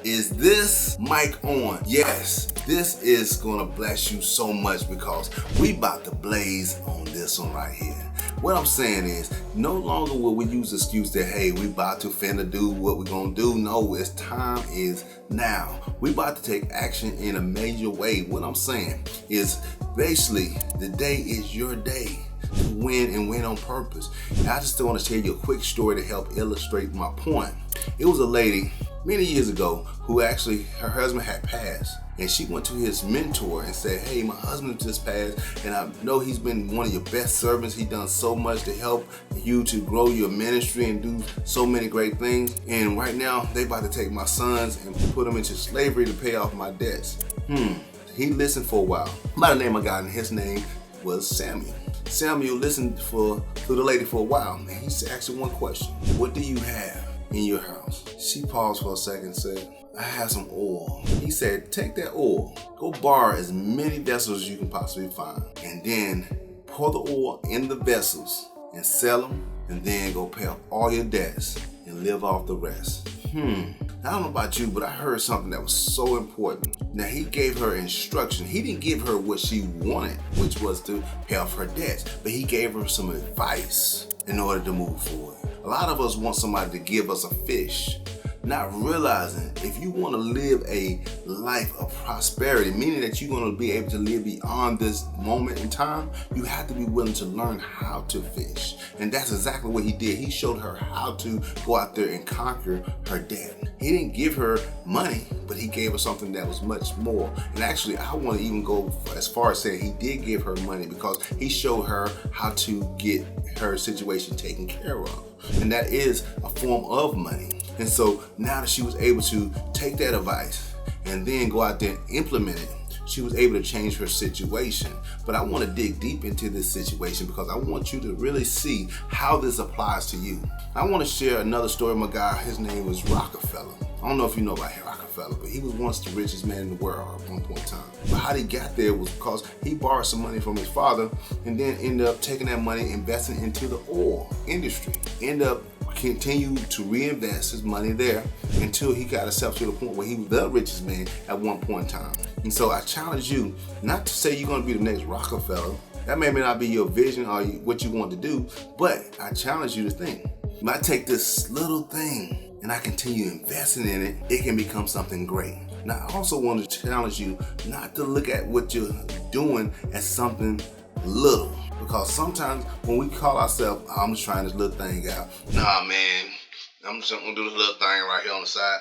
Is this mic on? Yes, this is gonna bless you so much because we about to blaze on this one right here. What I'm saying is, no longer will we use the excuse that, hey, we about to finna do what we gonna do. No, it's time is now. We about to take action in a major way. What I'm saying is, basically, the day is your day to win and win on purpose. And I just want to tell you a quick story to help illustrate my point. It was a lady many years ago who actually, her husband had passed, and she went to his mentor and said, hey, my husband just passed, and I know he's been one of your best servants. He's done so much to help you to grow your ministry and do so many great things, and right now they about to take my sons and put them into slavery to pay off my debts. He listened for a while. By the name I got, and his name was Samuel. Samuel listened to the lady for a while, and he asked her one question. What do you have in your house? She paused for a second and said, I have some oil. He said, take that oil, go borrow as many vessels as you can possibly find, and then pour the oil in the vessels and sell them, and then go pay off all your debts and live off the rest. I don't know about you, but I heard something that was so important. Now, he gave her instruction. He didn't give her what she wanted, which was to pay off her debts, but he gave her some advice in order to move forward. A lot of us want somebody to give us a fish, not realizing if you want to live a life of prosperity, meaning that you're going to be able to live beyond this moment in time, you have to be willing to learn how to fish. And that's exactly what he did. He showed her how to go out there and conquer her debt. He didn't give her money, but he gave her something that was much more. And actually, I want to even go as far as saying he did give her money, because he showed her how to get her situation taken care of. And that is a form of money. And so now that she was able to take that advice and then go out there and implement it, she was able to change her situation. But I want to dig deep into this situation because I want you to really see how this applies to you. I want to share another story of my guy. His name was Rockefeller. I don't know if you know about Rockefeller, but he was once the richest man in the world at one point in time. But how he got there was because he borrowed some money from his father and then ended up taking that money, investing into the oil industry. Ended up continue to reinvest his money there until he got himself to the point where he was the richest man at one point in time. And so I challenge you not to say you're going to be the next Rockefeller. That may not be your vision or what you want to do, but I challenge you to think, if I take this little thing and I continue investing in it, it can become something great. Now, I also want to challenge you not to look at what you're doing as something little. Because sometimes when we call ourselves, I'm just trying this little thing out. Nah, man, I'm just gonna do this little thing right here on the side.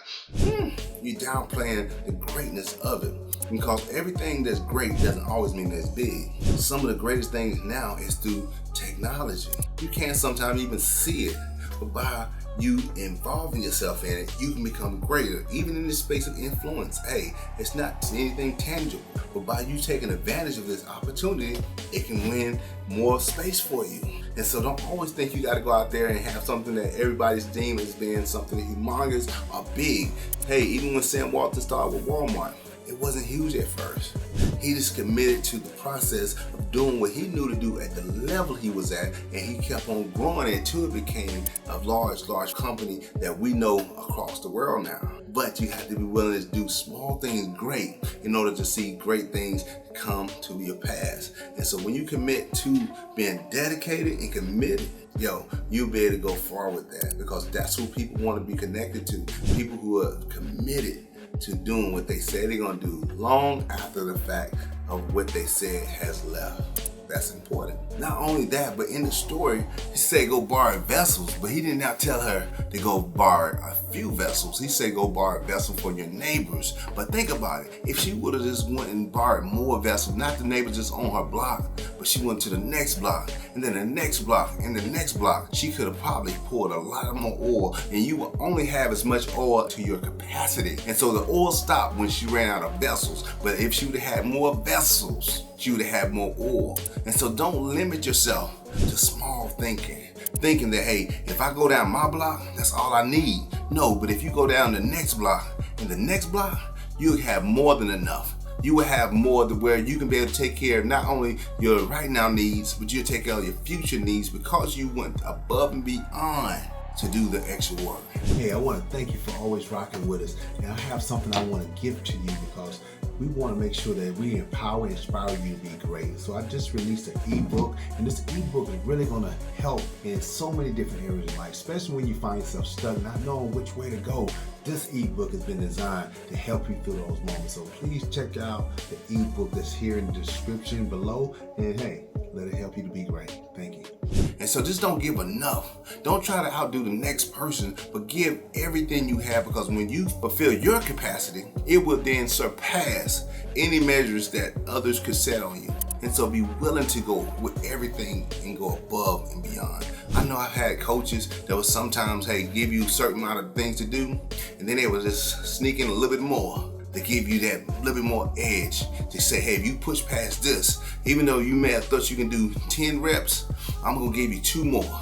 You're downplaying the greatness of it. Because everything that's great doesn't always mean that it's big. Some of the greatest things now is through technology. You can't sometimes even see it, but by you involving yourself in it, you can become greater, even in this space of influence. Hey, it's not anything tangible, but by you taking advantage of this opportunity, it can win more space for you. And so don't always think you got to go out there and have something that everybody's deemed as being something humongous or big. Hey, even when Sam Walton started with Walmart, it wasn't huge at first. He just committed to the process of doing what he knew to do at the level he was at, and he kept on growing until it became a large company that we know across the world now. But you have to be willing to do small things great in order to see great things come to your pass. And so when you commit to being dedicated and committed, you'll be able to go far with that, because that's who people want to be connected to. People who are committed to doing what they say they're going to do long after the fact of what they said has left. That's important. Not only that, but in the story, he said go borrow vessels, but he did not tell her to go borrow a few vessels. He said go borrow a vessel for your neighbors. But think about it. If she would have just went and borrowed more vessels, not the neighbors just on her block, but she went to the next block, and then the next block, and the next block, she could have probably poured a lot of more oil, and you will only have as much oil to your capacity. And so the oil stopped when she ran out of vessels. But if she would have had more vessels, you to have more oil. And so don't limit yourself to small thinking that, hey, if I go down my block, that's all I need. No, but if you go down the next block and the next block, you'll have more than enough. You will have more to where you can be able to take care of not only your right now needs, but you'll take care of your future needs, because you went above and beyond to do the extra work. Hey, I want to thank you for always rocking with us. And I have something I want to give to you because we want to make sure that we empower and inspire you to be great. So I just released an ebook, and this ebook is really going to help in so many different areas of life, especially when you find yourself stuck, not knowing which way to go. This ebook has been designed to help you through those moments. So please check out the ebook that's here in the description below, and hey, let it help you to be great. Thank you. And so just don't give enough. Don't try to outdo the next person, but give everything you have, because when you fulfill your capacity, it will then surpass any measures that others could set on you. And so be willing to go with everything and go above and beyond. I know I've had coaches that will sometimes, hey, give you a certain amount of things to do, and then they will just sneak in a little bit more to give you that little bit more edge to say, hey, if you push past this, even though you may have thought you can do 10 reps, I'm gonna give you 2 more.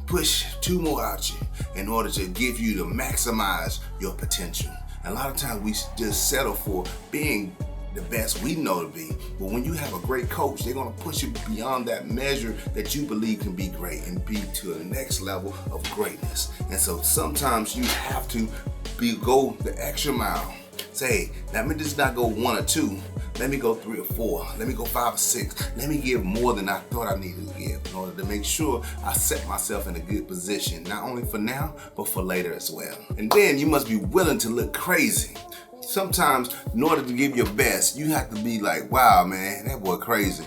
Push 2 more out you in order to give you to maximize your potential. And a lot of times we just settle for being the best we know to be. But when you have a great coach, they're gonna push you beyond that measure that you believe can be great and be to the next level of greatness. And so sometimes you have to go the extra mile. Say, let me just not go 1 or 2. Let me go 3 or 4. Let me go 5 or 6. Let me give more than I thought I needed to give in order to make sure I set myself in a good position, not only for now, but for later as well. And then you must be willing to look crazy. Sometimes, in order to give your best, you have to be like, wow, man, that boy crazy.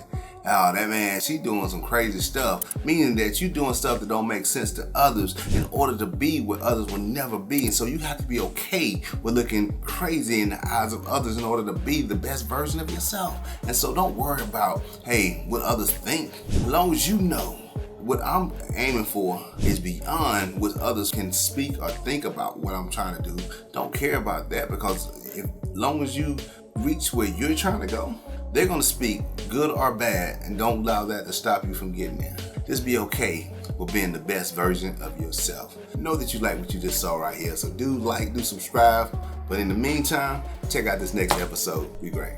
Oh, that man, she doing some crazy stuff, meaning that you doing stuff that don't make sense to others in order to be what others will never be. And so you have to be okay with looking crazy in the eyes of others in order to be the best version of yourself. And so don't worry about, hey, what others think. As long as you know what I'm aiming for is beyond what others can speak or think about what I'm trying to do. Don't care about that, because as long as you reach where you're trying to go, they're gonna speak good or bad, and don't allow that to stop you from getting there. Just be okay with being the best version of yourself. Know that you like what you just saw right here. So do like, do subscribe. But in the meantime, check out this next episode. Be great.